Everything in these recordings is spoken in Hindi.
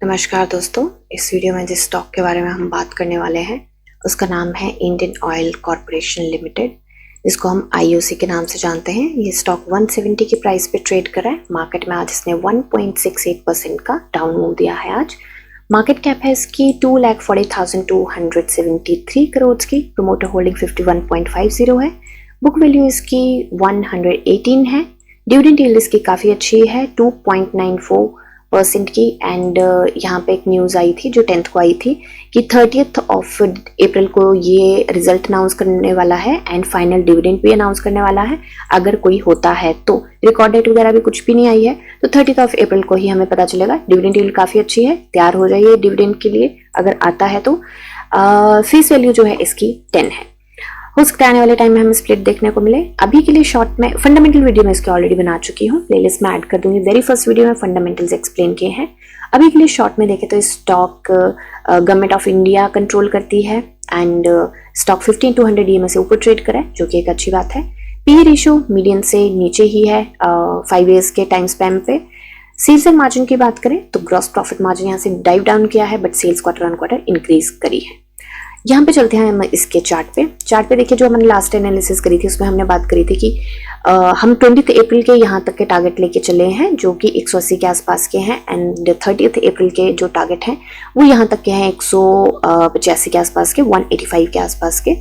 नमस्कार दोस्तों, इस वीडियो में जिस स्टॉक के बारे में हम बात करने वाले हैं उसका नाम है इंडियन ऑयल कॉरपोरेशन लिमिटेड, जिसको हम आईओसी के नाम से जानते हैं। ये स्टॉक 170 की प्राइस पे ट्रेड कर रहा है। मार्केट में आज इसने 1.68% का डाउन मूव दिया है। आज मार्केट कैप है इसकी 2,40,273 करोड़ की। प्रमोटर होल्डिंग 51.50 है। बुक वैल्यू इसकी 118 है। डिविडेंड यील्ड इसकी काफ़ी अच्छी है 2.94% की। एंड यहाँ पे एक न्यूज़ आई थी जो 10th को आई थी कि 30th ऑफ अप्रैल को ये रिजल्ट अनाउंस करने वाला है एंड फाइनल डिविडेंड भी अनाउंस करने वाला है। अगर कोई होता है तो रिकॉर्ड डेट वगैरह भी कुछ भी नहीं आई है, तो 30th ऑफ अप्रैल को ही हमें पता चलेगा। डिविडेंड यील्ड काफ़ी अच्छी है, तैयार हो जाइए डिविडेंड के लिए अगर आता है तो। फेस वैल्यू जो है इसकी 10 है। हो सकता है आने वाले टाइम में हमें स्प्लिट देखने को मिले। अभी के लिए शॉर्ट में फंडामेंटल वीडियो में इसके ऑलरेडी बना चुकी हूँ, प्लेलिस्ट में ऐड कर दूंगी। वेरी फर्स्ट वीडियो में फंडामेंटल्स एक्सप्लेन किए हैं। अभी के लिए शॉर्ट में देखें तो stock government of India control करती है एंड स्टॉक 15-100 EMA से ऊपर ट्रेड करे, जो कि एक अच्छी बात है। पी रेशियो मीडियन से नीचे ही है 5 years के टाइम स्पैन पे। सेल्स एंड मार्जिन की बात करें तो ग्रॉस प्रॉफिट मार्जिन यहाँ से डाइव डाउन किया है, but sales quarter on quarter increase करी है। यहाँ पे चलते हैं हम इसके चार्ट पे देखिए, जो हमने लास्ट एनालिसिस करी थी उसमें हमने बात करी थी कि हम 20th अप्रैल के यहाँ तक के टारगेट लेके चले हैं जो कि 180 के आसपास के हैं एंड 30th अप्रैल के जो टारगेट हैं वो यहाँ तक के हैं 185 के आसपास के, 185 के आसपास के।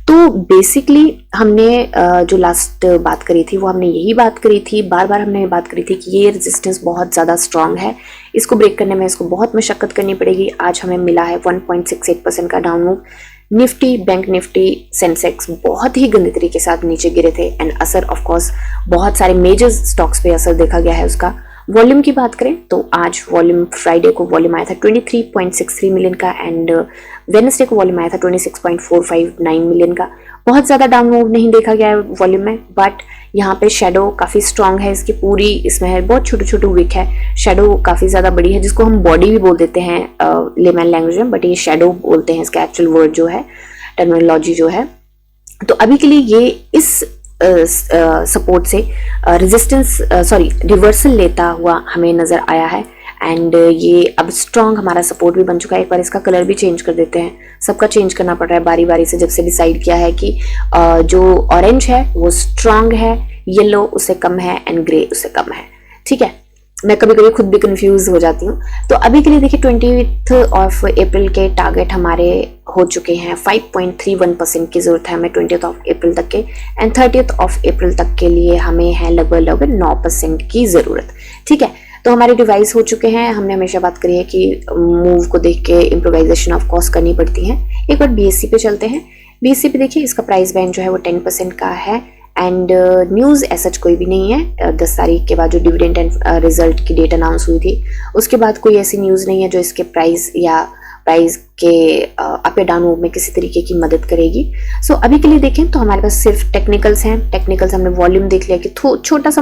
तो बेसिकली हमने जो लास्ट बात करी थी वो हमने यही बात करी थी, बार बार हमने ये बात करी थी कि ये रेजिस्टेंस बहुत ज़्यादा स्ट्रांग है, इसको ब्रेक करने में इसको बहुत मशक्कत करनी पड़ेगी। आज हमें मिला है 1.68% का down move. Nifty, bank Nifty, Sensex बहुत ही गंदे तरीके के साथ नीचे गिरे थे एंड असर ऑफ कोर्स बहुत सारे मेजर स्टॉक्स पे असर देखा गया है उसका। वॉल्यूम की बात करें तो आज वॉल्यूम फ्राइडे को वॉल्यूम आया था 23.63 मिलियन का एंड वेडनेसडे को वॉल्यूम आया था 26.459 मिलियन का। बहुत ज़्यादा डाउन मूव नहीं देखा गया है वॉल्यूम में, बट यहाँ पे शेडो काफ़ी स्ट्रांग है इसकी पूरी, इसमें है बहुत छोटे छोटे विक है। शेडो काफ़ी ज़्यादा बड़ी है जिसको हम बॉडी भी बोल देते हैं लेमैन लैंग्वेज में, बट ये शेडो बोलते हैं इसका एक्चुअल वर्ड जो है, टर्मिनोलॉजी जो है। तो अभी के लिए ये इस सपोर्ट से रिवर्सल लेता हुआ हमें नज़र आया है एंड ये अब स्ट्रॉन्ग हमारा सपोर्ट भी बन चुका है। एक बार इसका कलर भी चेंज कर देते हैं, सबका चेंज करना पड़ रहा है बारी बारी से जब से डिसाइड किया है कि जो ऑरेंज है वो स्ट्रॉन्ग है, येलो उससे कम है एंड ग्रे उससे कम है। ठीक है, मैं कभी कभी खुद भी कंफ्यूज हो जाती हूँ। तो अभी के लिए देखिए 20th ऑफ अप्रैल के टारगेट हमारे हो चुके हैं। 5.31% की जरूरत है हमें 20th ऑफ अप्रैल तक के एंड 30th ऑफ अप्रैल तक के लिए हमें है लगभग 9% की ज़रूरत। ठीक है, तो हमारे डिवाइस हो चुके हैं। हमने हमेशा बात करी है कि मूव को देख के इम्प्रोवाइजेशन ऑफ कोर्स करनी पड़ती है। एक बार बीएससी पे चलते हैं। बीएससी पे देखिए इसका प्राइस बैंड जो है वो 10% का है एंड न्यूज़ ऐसा कोई भी नहीं है। 10 तारीख के बाद जो डिविडेंड एंड रिजल्ट की डेट अनाउंस हुई थी उसके बाद कोई ऐसी न्यूज़ नहीं है जो इसके प्राइस के अप या डाउन मूव में किसी तरीके की मदद करेगी। सो अभी के लिए देखें तो हमारे पास सिर्फ टेक्निकल्स हैं। टेक्निकल्स हमने वॉल्यूम देख लिया कि छोटा सा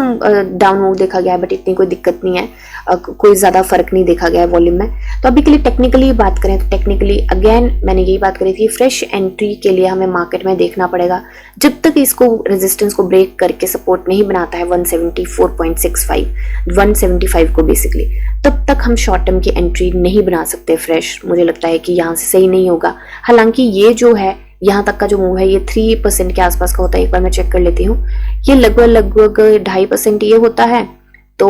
डाउन मूव देखा गया है, बट इतनी कोई दिक्कत नहीं है, कोई ज़्यादा फर्क नहीं देखा गया है वॉल्यूम में। तो अभी के लिए टेक्निकली बात करें तो टेक्निकली अगेन मैंने यही बात करी थी, फ्रेश एंट्री के लिए हमें मार्केट में देखना पड़ेगा। जब तक इसको रेजिस्टेंस को ब्रेक करके सपोर्ट नहीं बनाता है 174.65 175 को बेसिकली, तब तक हम शॉर्ट टर्म की एंट्री नहीं बना सकते फ्रेश। मुझे लगता है कि यहाँ से सही नहीं होगा। हालांकि ये जो है यहाँ तक का जो मूव है ये 3% के आसपास का होता है। एक बार मैं चेक कर लेती हूँ, ये लगभग 2.5% ये होता है, तो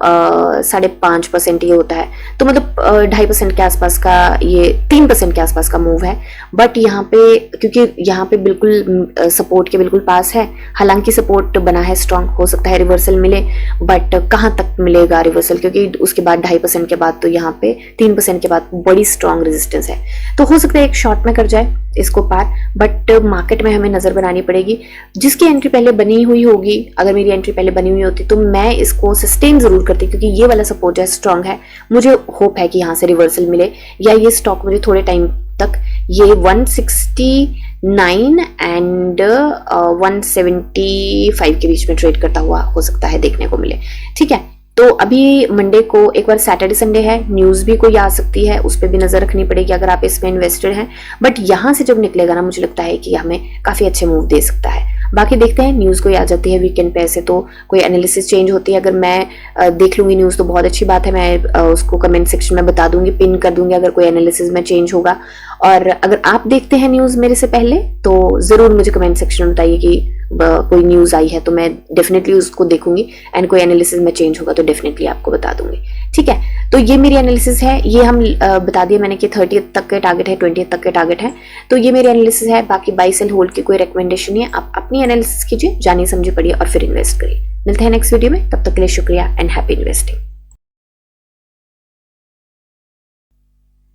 5.5% ये होता है, तो मतलब 2.5% के आसपास का, ये 3% के आसपास का मूव है। बट यहाँ पे क्योंकि यहाँ पे बिल्कुल सपोर्ट के बिल्कुल पास है, हालांकि सपोर्ट बना है स्ट्रांग, हो सकता है रिवर्सल मिले, बट कहाँ तक मिलेगा रिवर्सल, क्योंकि उसके बाद 2.5% के बाद तो यहाँ पे 3% के बाद बड़ी स्ट्रांग रेजिस्टेंस है। तो हो सकता है एक शॉर्ट में कर जाए इसको पार, बट मार्केट में हमें नज़र बनानी पड़ेगी। जिसकी एंट्री पहले बनी हुई होगी, अगर मेरी एंट्री पहले बनी हुई होती तो मैं इसको सस्टेन जरूर करती, क्योंकि ये वाला सपोर्ट जो है स्ट्रांग है। मुझे होप है कि यहाँ से रिवर्सल मिले या ये स्टॉक मुझे थोड़े टाइम तक ये 169 एंड 175 के बीच में ट्रेड करता हुआ हो सकता है देखने को मिले। ठीक है, तो अभी मंडे को एक बार सैटरडे संडे है, न्यूज़ भी कोई आ सकती है, उस पर भी नज़र रखनी पड़ेगी अगर आप इसमें इन्वेस्टेड हैं। बट यहाँ से जब निकलेगा ना, मुझे लगता है कि हमें काफ़ी अच्छे मूव दे सकता है। बाकी देखते हैं, न्यूज़ कोई आ जाती है वीकेंड पे, ऐसे तो कोई एनालिसिस चेंज होती है, अगर मैं देख लूँगी न्यूज़ तो बहुत अच्छी बात है, मैं उसको कमेंट सेक्शन में बता दूंगी, पिन कर दूंगी अगर कोई एनालिसिस में चेंज होगा। और अगर आप देखते हैं न्यूज़ मेरे से पहले तो ज़रूर मुझे कमेंट सेक्शन में बताइए कि कोई न्यूज़ आई है, तो मैं डेफिनेटली उसको देखूंगी, एंड कोई एनालिसिस में चेंज होगा तो डेफिनेटली आपको बता दूंगी। ठीक है, तो ये मेरी एनालिसिस है, ये हम बता दिया मैंने कि 30th तक के टारगेट है, 20th तक के टारगेट है, तो ये मेरी एनालिसिस है। बाकी बाई सेल होल्ड की कोई रिकमेंडेशन नहीं है, आप अपनी एनालिसिस कीजिए, जानिए समझिए पढ़िए और फिर इन्वेस्ट करिए। मिलते हैं नेक्स्ट वीडियो में, तब तक के लिए शुक्रिया and happy investing.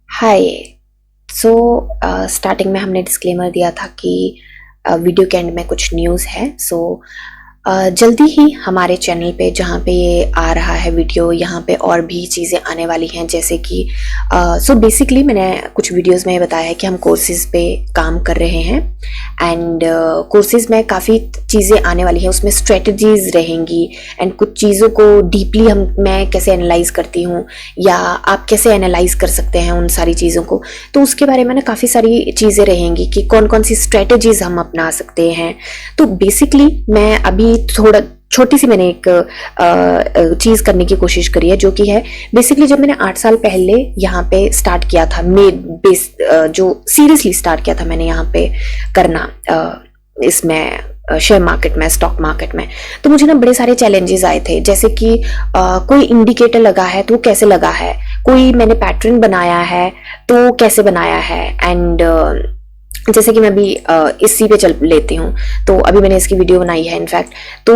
Hi, so starting में हमने डिस्क्लेमर दिया था कि वीडियो के एंड में कुछ न्यूज़ है। सो जल्दी ही हमारे चैनल पे जहाँ पे ये आ रहा है वीडियो, यहाँ पे और भी चीज़ें आने वाली हैं, जैसे कि सो बेसिकली मैंने कुछ वीडियोस में बताया है कि हम कोर्सेज़ पे काम कर रहे हैं, एंड कोर्सेज़ में काफ़ी चीज़ें आने वाली हैं, उसमें स्ट्रेटजीज रहेंगी, एंड कुछ चीज़ों को डीपली मैं कैसे एनालाइज करती हूँ या आप कैसे एनालाइज कर सकते हैं उन सारी चीज़ों को, तो उसके बारे में ना काफ़ी सारी चीज़ें रहेंगी कि कौन कौन सी स्ट्रेटजीज हम अपना सकते हैं। तो बेसिकली मैं अभी थोड़ा छोटी सी मैंने एक चीज़ करने की कोशिश करी है, जो कि है बेसिकली जब मैंने 8 साल पहले यहाँ पे स्टार्ट किया था, जो सीरियसली स्टार्ट किया था मैंने यहाँ पे करना इसमें शेयर मार्केट में, स्टॉक मार्केट में, तो मुझे ना बड़े सारे चैलेंजेस आए थे, जैसे कि कोई इंडिकेटर लगा है तो कैसे लगा है, कोई मैंने पैटर्न बनाया है तो कैसे बनाया है, एंड जैसे कि मैं अभी इसी पे चल लेती हूँ, तो अभी मैंने इसकी वीडियो बनाई है इनफैक्ट, तो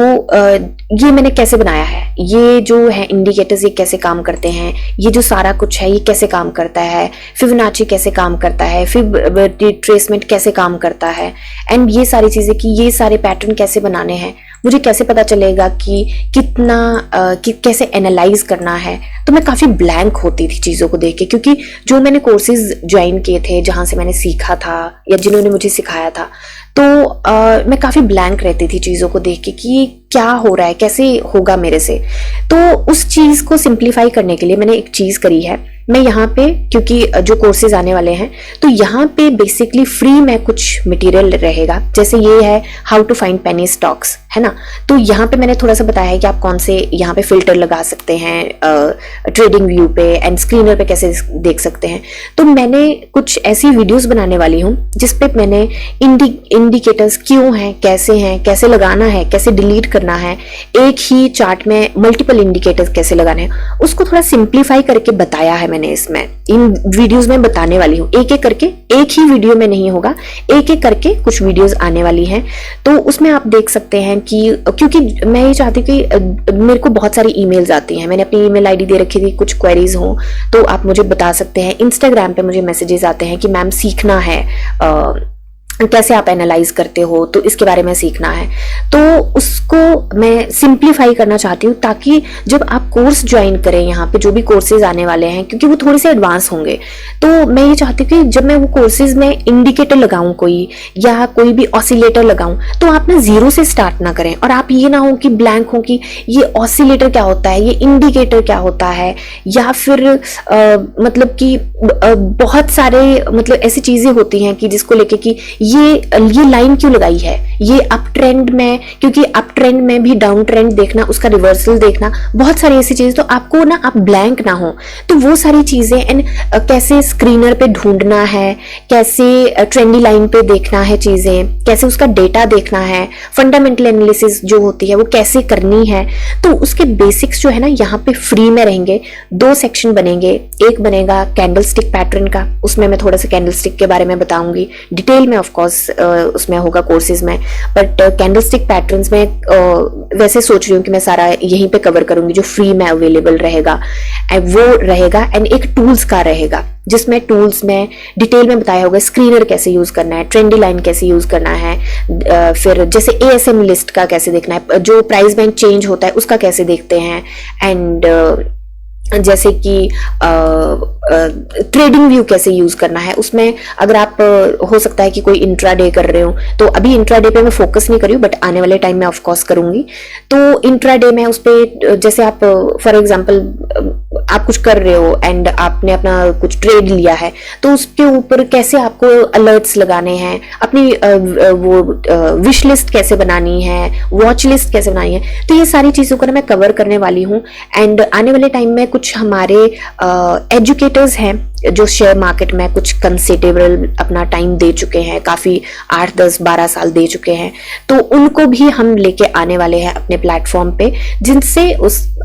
ये मैंने कैसे बनाया है, ये जो है इंडिकेटर्स ये कैसे काम करते हैं, ये जो सारा कुछ है ये कैसे काम करता है, फिबोनाची कैसे काम करता है, रिट्रेसमेंट कैसे काम करता है, एंड ये सारी चीज़ें कि ये सारे पैटर्न कैसे बनाने हैं, मुझे कैसे पता चलेगा कि कैसे एनालाइज करना है। तो मैं काफ़ी ब्लैंक होती थी चीज़ों को देख के, क्योंकि जो मैंने कोर्सेज ज्वाइन किए थे, जहाँ से मैंने सीखा था या जिन्होंने मुझे सिखाया था, तो मैं काफ़ी ब्लैंक रहती थी चीज़ों को देख के कि क्या हो रहा है, कैसे होगा मेरे से। तो उस चीज़ को सिंप्लीफाई करने के लिए मैंने एक चीज़ करी है, मैं यहाँ पे, क्योंकि जो कोर्सेज आने वाले हैं तो यहाँ पे बेसिकली फ्री में कुछ मटेरियल रहेगा, जैसे ये है how to find penny stocks, है ना, तो यहाँ पे मैंने थोड़ा सा बताया है कि आप कौन से यहाँ पे फिल्टर लगा सकते हैं ट्रेडिंग व्यू पे एंड स्क्रीनर पे कैसे देख सकते हैं। तो मैंने कुछ ऐसी वीडियोस बनाने वाली हूँ जिसपे मैंने इंडिकेटर्स क्यों हैं, कैसे लगाना है, कैसे डिलीट करना है, एक ही चार्ट में मल्टीपल इंडिकेटर्स कैसे लगाने हैं, उसको थोड़ा सिंप्लीफाई करके बताया है मैंने इसमें, इन वीडियोस में बताने वाली हूँ, एक एक करके, एक ही वीडियो में नहीं होगा, एक एक करके कुछ वीडियोस आने वाली हैं। तो उसमें आप देख सकते हैं कि, क्योंकि मैं ये चाहती हूँ कि मेरे को बहुत सारी ईमेल्स आती हैं, मैंने अपनी ईमेल आईडी दे रखी थी, कुछ क्वेरीज हो तो आप मुझे बता सकते हैं, इंस्टाग्राम पे मुझे मैसेजेस आते हैं कि मैम सीखना है, कैसे आप एनालाइज करते हो, तो इसके बारे में सीखना है। तो उसको मैं सिंप्लीफाई करना चाहती हूँ, ताकि जब आप कोर्स ज्वाइन करें, यहाँ पे जो भी कोर्सेज आने वाले हैं, क्योंकि वो थोड़े से एडवांस होंगे, तो मैं ये चाहती हूँ कि जब मैं वो कोर्सेज में इंडिकेटर लगाऊं कोई, या कोई भी ऑसिलेटर लगाऊं, तो आप ना जीरो से स्टार्ट ना करें, और आप ये ना हो कि ब्लैंक हो कि ये ऑसिलेटर क्या होता है, ये इंडिकेटर क्या होता है, या फिर मतलब कि बहुत सारे मतलब ऐसी चीजें होती हैं कि जिसको लेके कि ये लाइन क्यों लगाई है, ये अप ट्रेंड में, क्योंकि अप ट्रेंड में भी डाउन ट्रेंड देखना, उसका रिवर्सल देखना, बहुत सारी ऐसी चीजें, तो आपको ना आप ब्लैंक ना हो, तो वो सारी चीजें, एंड कैसे स्क्रीनर पे ढूंढना है, कैसे ट्रेंडी लाइन पे देखना है चीजें, कैसे उसका डेटा देखना है, फंडामेंटल एनालिसिस जो होती है वो कैसे करनी है, तो उसके बेसिक्स जो है ना यहाँ पे फ्री में रहेंगे। 2 सेक्शन बनेंगे, एक बनेगा कैंडलस्टिक पैटर्न का, उसमें मैं थोड़ा सा कैंडलस्टिक के बारे में बताऊंगी, डिटेल में ऑफ कोर्स उसमें होगा कोर्सेज में, बट कैंडलस्टिक पैटर्न्स में वैसे सोच रही हूँ कि मैं सारा यहीं पे कवर करूंगी, जो फ्री में अवेलेबल रहेगा वो रहेगा, एंड एक टूल्स का रहेगा, जिसमें टूल्स में डिटेल में बताया होगा स्क्रीनर कैसे यूज करना है, ट्रेंडी लाइन कैसे यूज करना है, फिर जैसे ASM लिस्ट का कैसे देखना है, जो प्राइस बैंड चेंज होता है उसका कैसे देखते हैं, एंड जैसे कि ट्रेडिंग व्यू कैसे यूज करना है, उसमें अगर आप हो सकता है कि कोई इंट्राडे कर रहे हो, तो अभी इंट्राडे पे मैं फोकस नहीं कर रही हूँ, बट आने वाले टाइम में ऑफ कोर्स करूंगी। तो इंट्राडे में उस पे जैसे आप फॉर एग्जांपल आप कुछ कर रहे हो एंड आपने अपना कुछ ट्रेड लिया है, तो उसके ऊपर कैसे आपको अलर्ट्स लगाने हैं, अपनी वो विश लिस्ट कैसे बनानी है, वॉच लिस्ट कैसे बनानी है, तो ये सारी चीज़ों को ना मैं कवर करने वाली हूँ। एंड आने वाले टाइम में कुछ हमारे एजुकेटर्स हैं जो शेयर मार्केट में कुछ कंसिडरेबल अपना टाइम दे चुके हैं, काफ़ी 8, 10, 12 साल दे चुके हैं, तो उनको भी हम लेके आने वाले हैं अपने प्लेटफॉर्म पे, जिनसे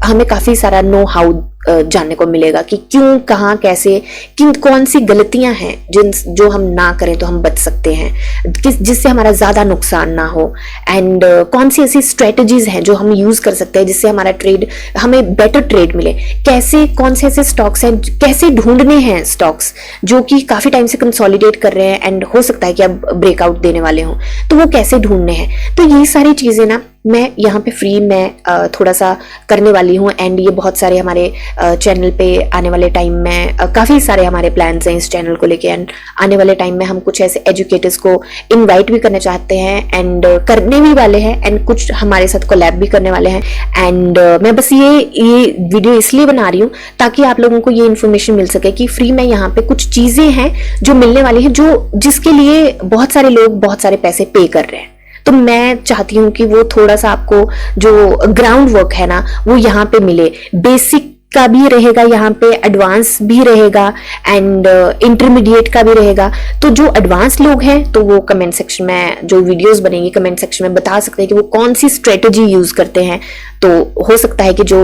हमें काफ़ी सारा नो हाउ जानने को मिलेगा कि क्यों, कहाँ, कैसे, कौन सी गलतियां हैं जो हम ना करें तो हम बच सकते हैं, जिससे हमारा ज़्यादा नुकसान ना हो, एंड कौन सी ऐसी स्ट्रेटजीज हैं जो हम यूज़ कर सकते हैं जिससे हमारा ट्रेड, हमें बेटर ट्रेड मिले, कैसे, कौन से ऐसे स्टॉक्स हैं, कैसे ढूंढने हैं स्टॉक्स जो कि काफ़ी टाइम से कंसोलिडेट कर रहे हैं एंड हो सकता है कि अब ब्रेकआउट देने वाले हों, तो वो कैसे ढूंढने हैं। तो ये सारी चीज़ें ना मैं यहाँ पे फ्री में थोड़ा सा करने वाली हूँ। एंड ये बहुत सारे हमारे चैनल पे आने वाले टाइम में काफ़ी सारे हमारे प्लान्स हैं इस चैनल को लेके, एंड आने वाले टाइम में हम कुछ ऐसे एजुकेटर्स को इनवाइट भी करने चाहते हैं एंड करने भी वाले हैं, एंड कुछ हमारे साथ कोलैब भी करने वाले हैं। एंड मैं बस ये वीडियो इसलिए बना रही हूँ ताकि आप लोगों को ये इन्फॉर्मेशन मिल सके कि फ्री में यहाँ पे कुछ चीज़ें हैं जो मिलने वाली हैं, जो जिसके लिए बहुत सारे लोग बहुत सारे पैसे पे कर रहे हैं। तो मैं चाहती हूँ कि वो थोड़ा सा आपको जो ग्राउंड वर्क है ना वो यहाँ पे मिले, बेसिक का भी रहेगा यहाँ पे, एडवांस भी रहेगा एंड इंटरमीडिएट का भी रहेगा। तो जो एडवांस लोग हैं तो वो कमेंट सेक्शन में जो वीडियोस बनेंगी कमेंट सेक्शन में बता सकते हैं कि वो कौन सी स्ट्रेटजी यूज करते हैं। तो हो सकता है कि जो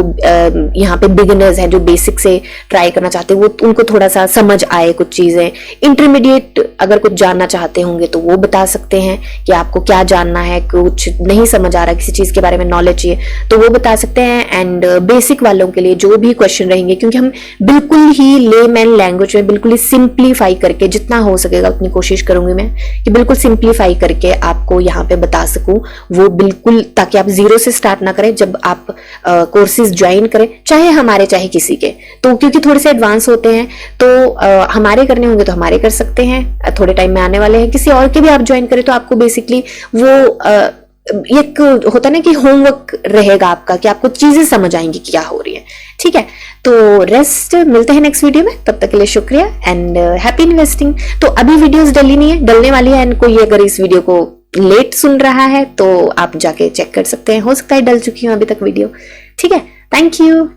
यहाँ पे बिगिनर्स हैं जो बेसिक से ट्राई करना चाहते हैं वो उनको थोड़ा सा समझ आए कुछ चीजें। इंटरमीडिएट अगर कुछ जानना चाहते होंगे तो वो बता सकते हैं कि आपको क्या जानना है, कुछ नहीं समझ आ रहा, किसी चीज के बारे में नॉलेज चाहिए तो वो बता सकते हैं। एंड बेसिक वालों के लिए जो भी क्वेश्चन रहेंगे, क्योंकि हम बिल्कुल ही लेमैन लैंग्वेज में बिल्कुल ही सिंप्लीफाई करके, जितना हो सकेगा उतनी कोशिश करूंगी मैं कि बिल्कुल सिंप्लीफाई करके आपको यहाँ पे बता सकूं, वो बिल्कुल, ताकि आप जीरो से स्टार्ट ना करें जब आप कोर्सेज ज्वाइन करें, चाहे हमारे चाहे किसी के। तो क्योंकि थोड़े से एडवांस होते हैं तो हमारे करने होंगे तो हमारे कर सकते हैं, थोड़े टाइम में आने वाले हैं, किसी और के भी आप ज्वाइन करें तो आपको बेसिकली वो एक होता है ना कि होमवर्क रहेगा आपका कि आपको चीजें समझ आएंगी क्या हो रही है। ठीक है, तो रेस्ट मिलते हैं नेक्स्ट वीडियो में, तब तक के लिए शुक्रिया एंड हैप्पी इन्वेस्टिंग। तो अभी वीडियोस डली नहीं है, डलने वाली है, एंड कोई अगर इस वीडियो को लेट सुन रहा है तो आप जाके चेक कर सकते हैं, हो सकता है डल चुकी हूँ अभी तक वीडियो। ठीक है, थैंक यू।